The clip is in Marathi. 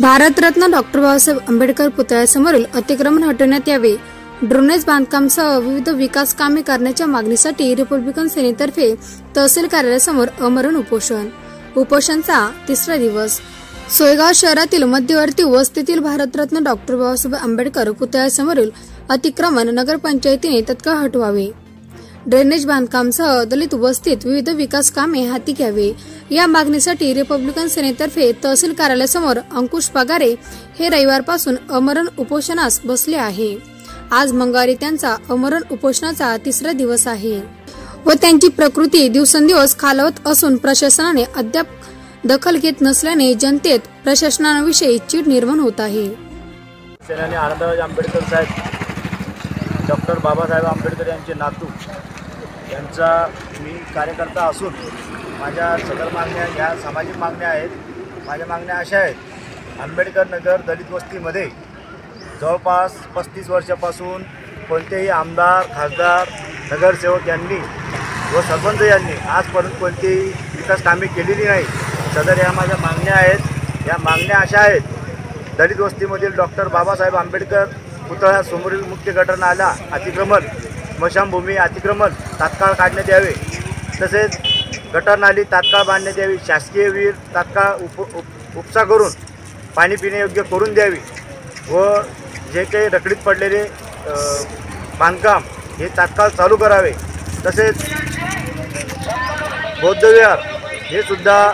भारतरत्न डॉक्टर बाबासाहेब आंबेडकर पुतळ्यासमोरील अतिक्रमण हटवण्यात यावे, ड्रेनेज बांधकामासह विविध विकास कामे करण्याच्या मागणीसाठी रिपब्लिकन सेनेतर्फे तहसील कार्यालयासमोर आमरण उपोषण. उपोषणाचा तिसरा दिवस. सोयगाव शहरातील मध्यवर्ती वस्तीतील भारतरत्न डॉक्टर बाबासाहेब आंबेडकर पुतळ्यासमोरील अतिक्रमण नगरपंचायतीने तत्काळ हटवावे, ड्रेनेज बांधकामासह दलित वस्तीत विविध विकास कामे हाती घ्यावे या मागणीसाठी रिपब्लिकन सेनेतर्फे तहसील कार्यालयासमोर अंकुश पगारे हे रविवारपासून आमरण उपोषणास बसले आहे. आज मंगळवारी त्यांचा आमरण उपोषणाचा तिसरा दिवस आहे व त्यांची प्रकृती दिवसेंदिवस खालावत असून प्रशासनाने अद्याप दखल घेत नसल्याने जनतेत प्रशासनाविषयी चीड निर्माण होत आहे. सेनानी आनंदराज आंबेडकर साहेब, डॉक्टर बाबासाहेब आंबेडकर यांचे नातू यांचा मी कार्यकर्ता असून माझ्या सदर मागण्या ह्या सामाजिक मागण्या आहेत. माझ्या मागण्या अशा आहेत. आंबेडकर नगर दलित वस्तीमध्ये जवळपास 35 वर्षापासून कोणतेही आमदार, खासदार, नगरसेवक यांनी व सरपंच यांनी आजपर्यंत कोणतीही विकास कामे केलेली नाही. सदर या माझ्या मागण्या आहेत. या मागण्या अशा आहेत. दलित वस्तीमधील डॉक्टर बाबासाहेब आंबेडकर पुतळ्यासमोरील मुख्य गटर नाला अतिक्रमण, स्मशानभूमी अतिक्रमण तात्काळ काढण्यात यावे. तसेच गटर नाली तात्काळ बांधण्यात यावी. शासकीय विहीर तात्काळ उपसा करून पाणी पिण्यायोग्य करून द्यावी व जे काही रखडीत पडलेले बांधकाम हे तात्काळ चालू करावे. तसेच बौद्ध विहार हे सुद्धा